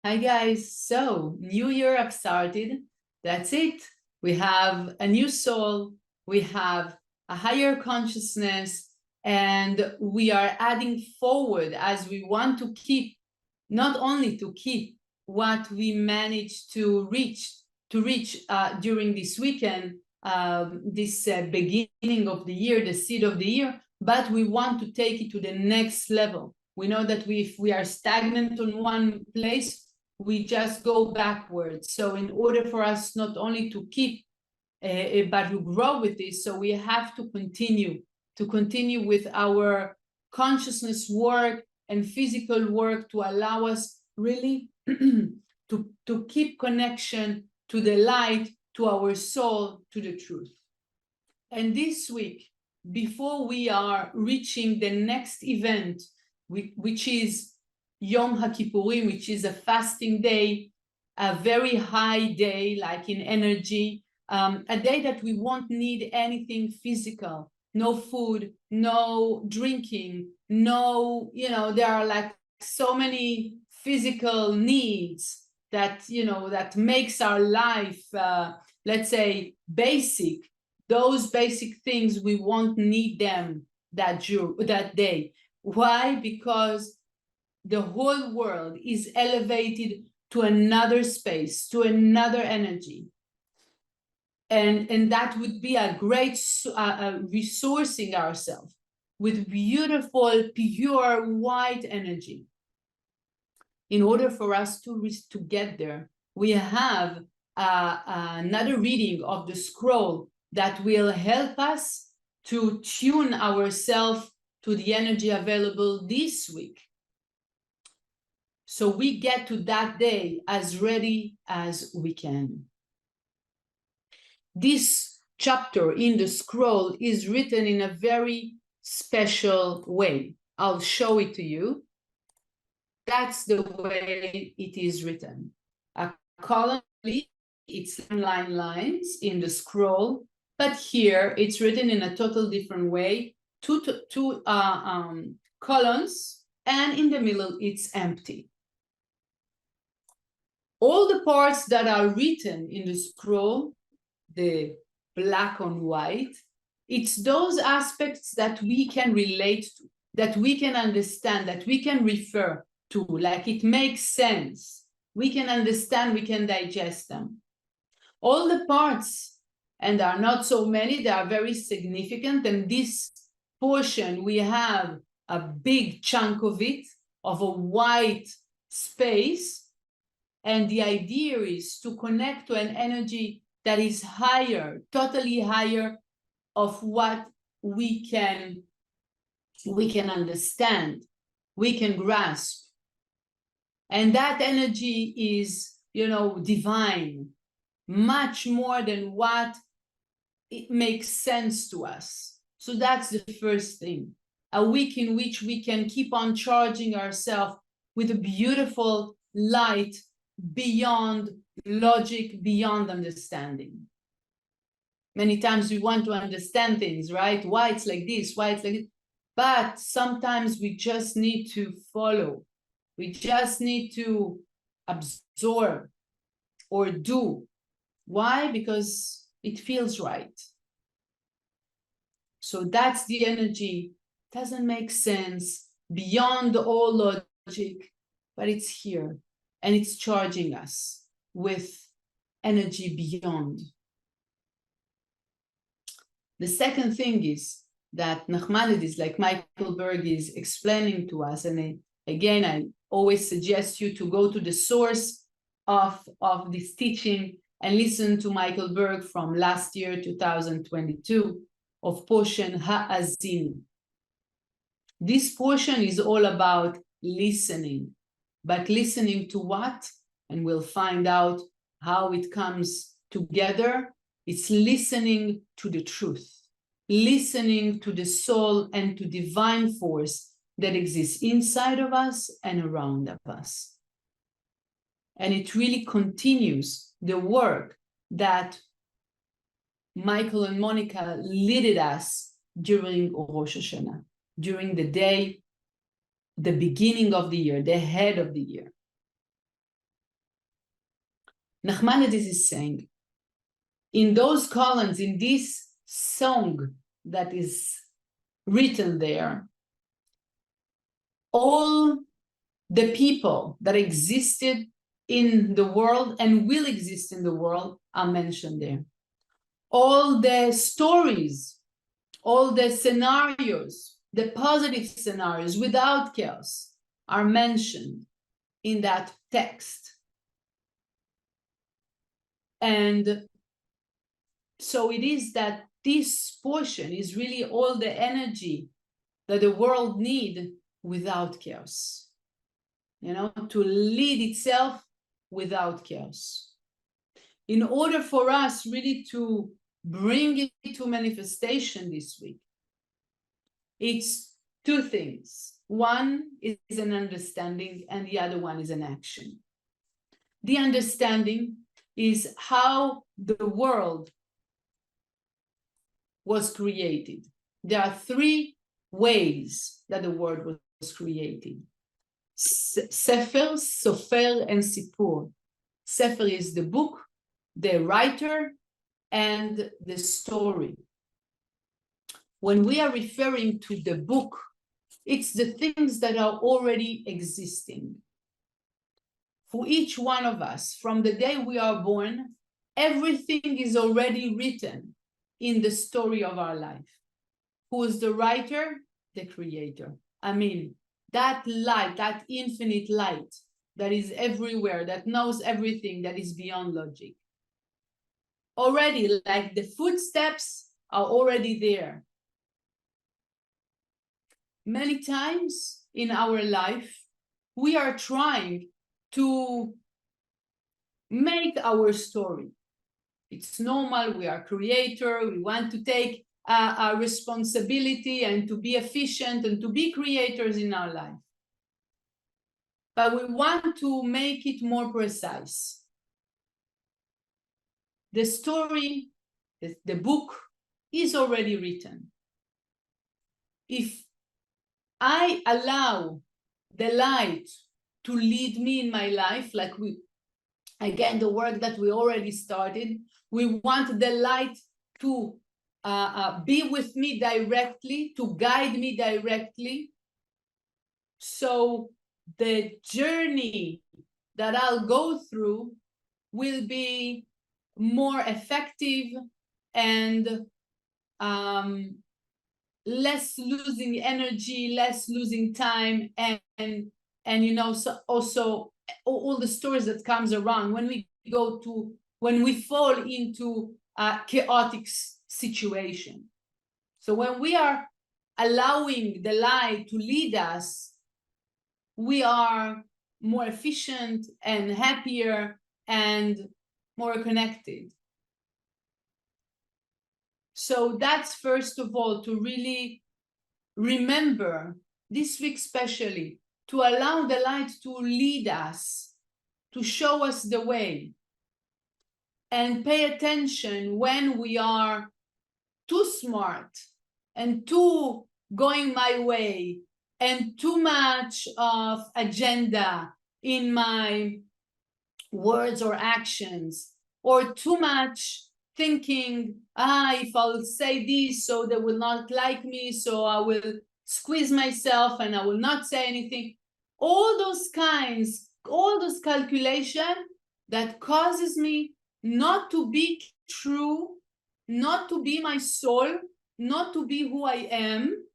Hi guys, so new year have started. That's it. We have a new soul, we have a higher consciousness, and we are adding forward as we want to keep, not only to keep what we managed to reach during this weekend, this beginning of the year, the seed of the year, but we want to take it to the next level. We know that if we are stagnant on one place, we just go backwards. So in order for us not only to keep, but to grow with this, so we have to continue with our consciousness work and physical work to allow us really to keep connection to the light, to our soul, to the truth. And this week, before we are reaching the next event, which is Yom HaKippurim, which is a fasting day, a very high day, like in energy, a day that we won't need anything physical, no food, no drinking, no, there are like so many physical needs that, that makes our life, let's say, basic. Those basic things, we won't need them that day. Why? Because the whole world is elevated to another space, to another energy. And that would be a great resourcing ourselves with beautiful, pure, white energy. In order for us to get there, we have another reading of the scroll that will help us to tune ourselves to the energy available this week. So we get to that day as ready as we can. This chapter in the scroll is written in a very special way. I'll show it to you. That's the way it is written. A column, it's lines in the scroll, but here it's written in a total different way. Two columns, and in the middle it's empty. All the parts that are written in the scroll, the black on white, it's those aspects that we can relate to, that we can understand, that we can refer to, like it makes sense. We can understand, we can digest them. All the parts, and there are not so many, they are very significant, and this portion, we have a big chunk of it, of a white space, and the idea is to connect to an energy that is higher, totally higher of what we can understand, we can grasp. And that energy is, divine, much more than what it makes sense to us. So that's the first thing. A week in which we can keep on charging ourselves with a beautiful light beyond logic, beyond understanding. Many times we want to understand things, right? Why it's like this, why it's like this. But sometimes we just need to follow. We just need to absorb or do. Why? Because it feels right. So that's the energy. Doesn't make sense, beyond all logic, but it's here. And it's charging us with energy beyond. The second thing is that Nachmanides, like Michael Berg, is explaining to us, and again, I always suggest you to go to the source of this teaching and listen to Michael Berg from last year, 2022, of portion Ha'azin. This portion is all about listening. But listening to what? And we'll find out how it comes together. It's listening to the truth, listening to the soul and to divine force that exists inside of us and around us. And it really continues the work that Michael and Monica led us during Rosh Hashanah, during the day, the beginning of the year, the head of the year. Nachmanides is saying, in those columns, in this song that is written there, all the people that existed in the world and will exist in the world are mentioned there. All the stories, all the scenarios, the positive scenarios without chaos are mentioned in that text. And so it is that this portion is really all the energy that the world needs without chaos, you know, to lead itself without chaos. In order for us really to bring it to manifestation this week, it's two things. One is an understanding and the other one is an action. The understanding is how the world was created. There are three ways that the world was created. Sefer, Sofer, and Sipur. Sefer is the book, the writer, and the story. When we are referring to the book, it's the things that are already existing. For each one of us, from the day we are born, everything is already written in the story of our life. Who is the writer? The creator. I mean, that light, that infinite light that is everywhere, that knows everything, that is beyond logic. Already, like the footsteps are already there. Many times in our life, we are trying to make our story. It's normal, we are creator, we want to take a responsibility and to be efficient and to be creators in our life. But we want to make it more precise. The story, the book is already written. If I allow the light to lead me in my life, like again, the work that we already started, we want the light to be with me directly, to guide me directly. So the journey that I'll go through will be more effective and less losing energy, less losing time, and you know, so also all the stories that comes around when we fall into a chaotic situation. So when we are allowing the light to lead us, we are more efficient and happier and more connected. So that's first of all to really remember this week especially, to allow the light to lead us, to show us the way, and pay attention when we are too smart and too going my way and too much of agenda in my words or actions, or too much thinking, if I'll say this, so they will not like me, so I will squeeze myself and I will not say anything. All those calculation that causes me not to be true, not to be my soul, not to be who I am,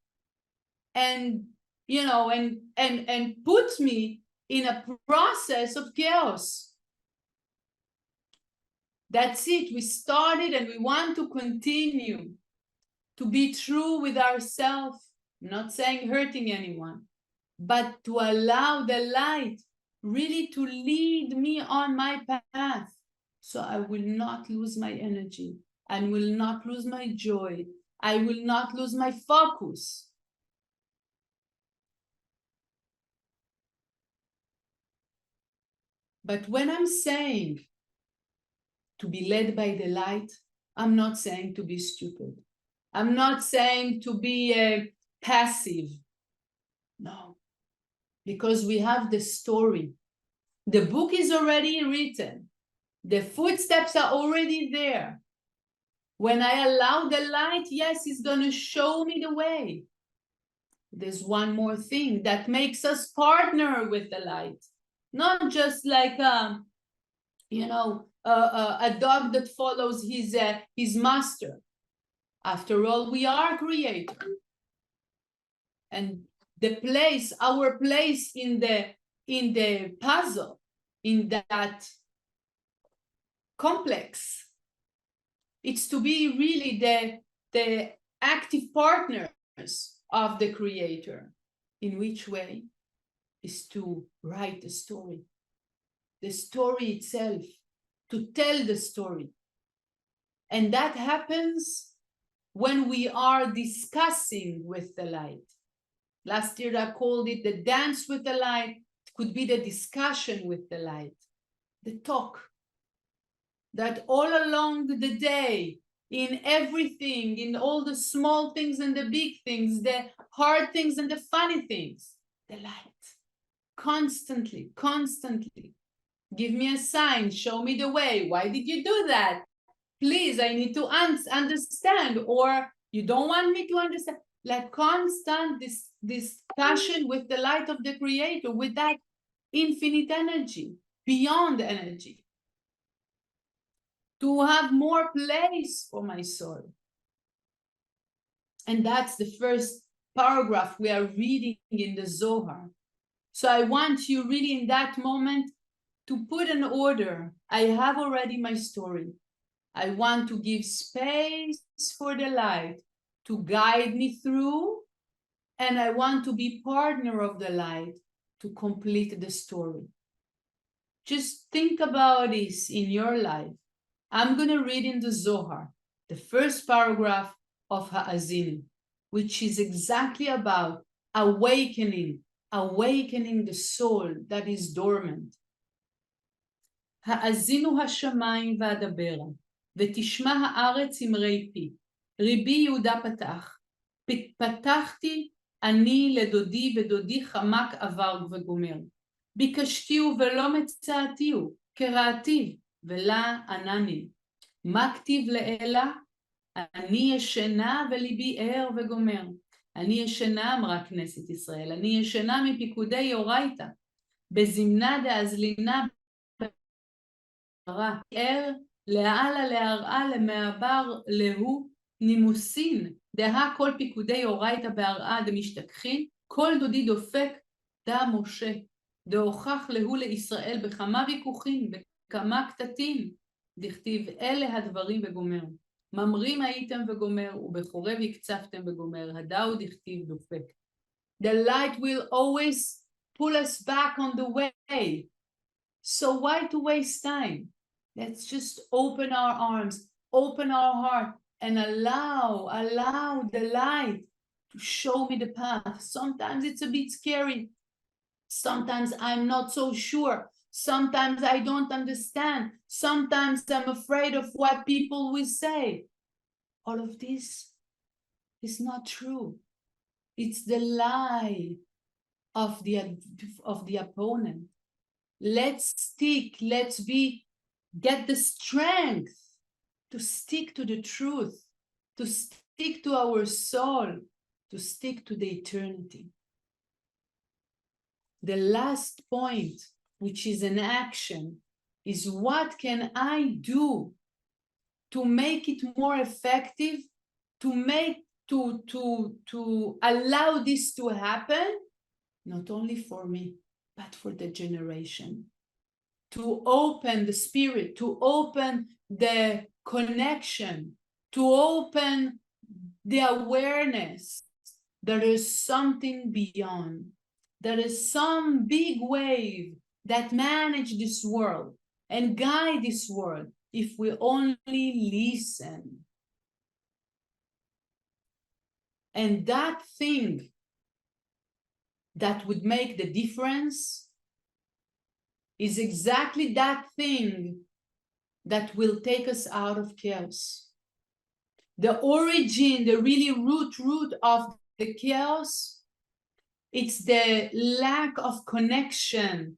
and you know, and put me in a process of chaos. That's it. We started and we want to continue to be true with ourselves. I'm not saying hurting anyone, but to allow the light really to lead me on my path, so I will not lose my energy, I will not lose my joy, I will not lose my focus. But when I'm saying to be led by the light, I'm not saying to be stupid. I'm not saying to be passive. No, because we have the story. The book is already written. The footsteps are already there. When I allow the light, yes, it's going to show me the way. There's one more thing that makes us partner with the light. Not just like, a dog that follows his master. After all, we are creator. And our place in the puzzle, in that complex, it's to be really the active partners of the creator. In which way? Is to write the story itself, to tell the story. And that happens when we are discussing with the light. Last year I called it the dance with the light. It could be the discussion with the light, the talk. That all along the day, in everything, in all the small things and the big things, the hard things and the funny things, the light. Constantly. Give me a sign, show me the way. Why did you do that? Please, I need to understand. Or you don't want me to understand. Like constant discussion with the light of the creator, with that infinite energy, beyond energy. To have more place for my soul. And that's the first paragraph we are reading in the Zohar. So I want you really in that moment to put an order. I have already my story. I want to give space for the light to guide me through, and I want to be partner of the light to complete the story. Just think about this in your life. I'm going to read in the Zohar, the first paragraph of Ha'azinu, which is exactly about awakening the soul that is dormant. האזינו השמיים ואדברה, ותשמע הארץ אמרי פי. ריבי יהודה פתח. פתחתי אני לדודי, ודודי חמק עבר וגומר. ביקשתיהו ולא מצאתיהו, קראתיו ולה ענני. מה כתיב לאלה? אני ישנה וליבי ער וגומר. אני ישנה, אמרה כנסת ישראל, אני ישנה מפיקודי אורייתא. בזמנה דאזלינה ער להעלה להראה למעבר להו נימוסין, דהה כל פיקודי אורייתא בהראה דמשתכחין, כל דודי דופק דה משה, דהוכח להו לישראל בכמה ויכוחים, בכמה קטטים, דכתיב אלה הדברים וגומר. ממרים הייתם וגומר, ובחורב הקצפתם וגומר, הדאו דכתיב דופק. The light will always pull us back on the way. So why to waste time? Let's just open our arms, open our heart, and allow the light to show me the path. Sometimes it's a bit scary. Sometimes I'm not so sure. Sometimes I don't understand. Sometimes I'm afraid of what people will say. All of this is not true. It's the lie of the opponent. Let's stick, get the strength to stick to the truth, to stick to our soul, to stick to the eternity. The last point, which is an action, is what can I do to make it more effective, to allow this to happen, not only for me, but for the generation. To open the spirit, to open the connection, to open the awareness. There is something beyond. There is some big wave that manage this world and guide this world if we only listen. And that thing that would make the difference is exactly that thing that will take us out of chaos. The origin, the really root of the chaos, it's the lack of connection,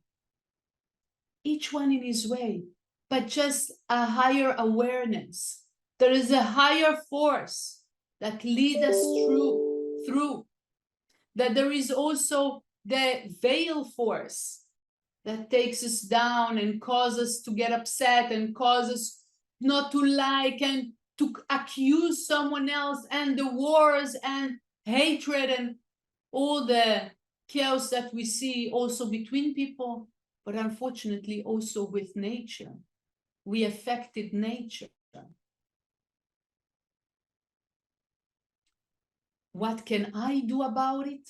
each one in his way, but just a higher awareness. There is a higher force that leads us through. That there is also the veil force that takes us down and causes us to get upset and causes us not to like and to accuse someone else, and the wars and hatred and all the chaos that we see also between people, but unfortunately also with nature. We affected nature. What can I do about it?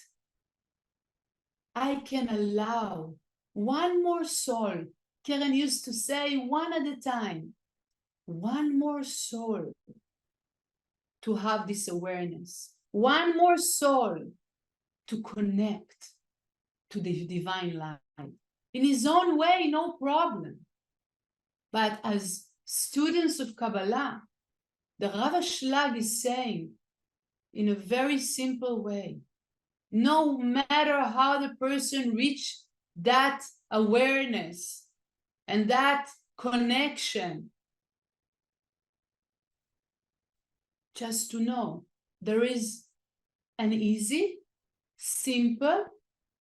I can allow one more soul. Karen used to say, one at a time, one more soul to have this awareness, one more soul to connect to the divine light. In his own way, no problem. But as students of Kabbalah, the Rav is saying in a very simple way, no matter how the person reached that awareness and that connection, just to know there is an easy, simple,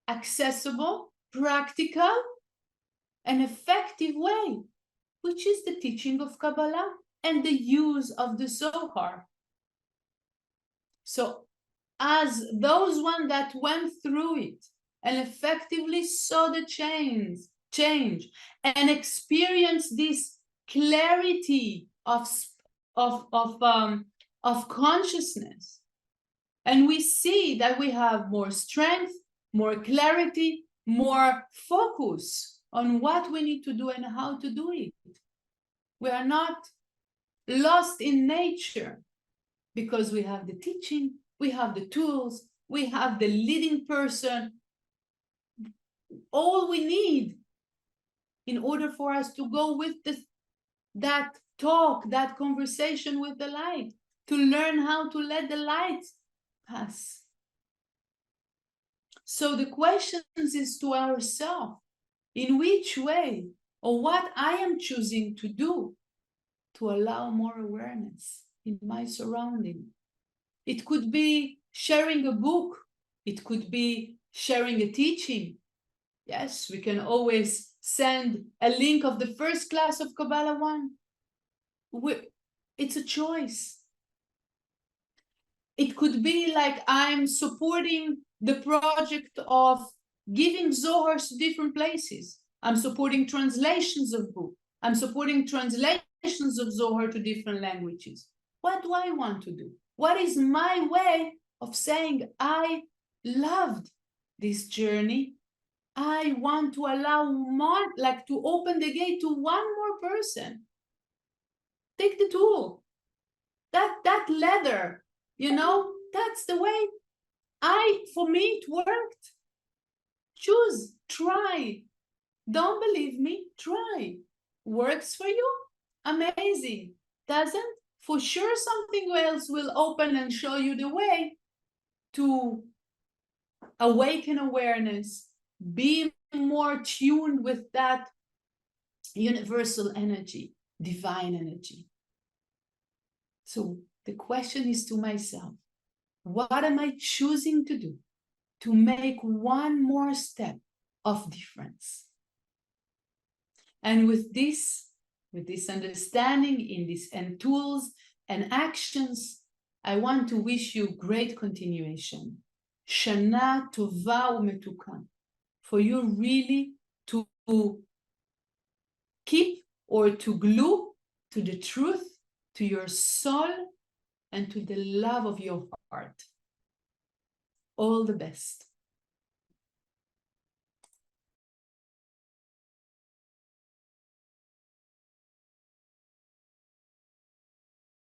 accessible, practical, and effective way, which is the teaching of Kabbalah and the use of the Zohar. So as those one that went through it and effectively saw the change and experienced this clarity of consciousness, and we see that we have more strength, more clarity, more focus on what we need to do and how to do it. We are not lost in nature because we have the teaching, we have the tools, we have the leading person. All we need in order for us to go with that talk, that conversation with the light, to learn how to let the light pass. So the question is to ourselves, in which way or what I am choosing to do to allow more awareness in my surrounding. It could be sharing a book. It could be sharing a teaching. Yes, we can always send a link of the first class of Kabbalah 1. It's a choice. It could be like I'm supporting the project of giving Zohars to different places. I'm supporting translations of books. I'm supporting translations of Zohar to different languages. What do I want to do? What is my way of saying I loved this journey? I want to allow more, like to open the gate to one more person. Take the tool. That leather, you know, that's the way. For me, it worked. Choose, try. Don't believe me, try. Works for you? Amazing. Doesn't? For sure something else will open and show you the way to awaken awareness, be more tuned with that universal energy, divine energy. So the question is to myself, what am I choosing to do to make one more step of difference? And with this understanding in this and tools and actions, I want to wish you great continuation. Shana tova umetuka. For you really to keep or to glue to the truth, to your soul, and to the love of your heart. All the best.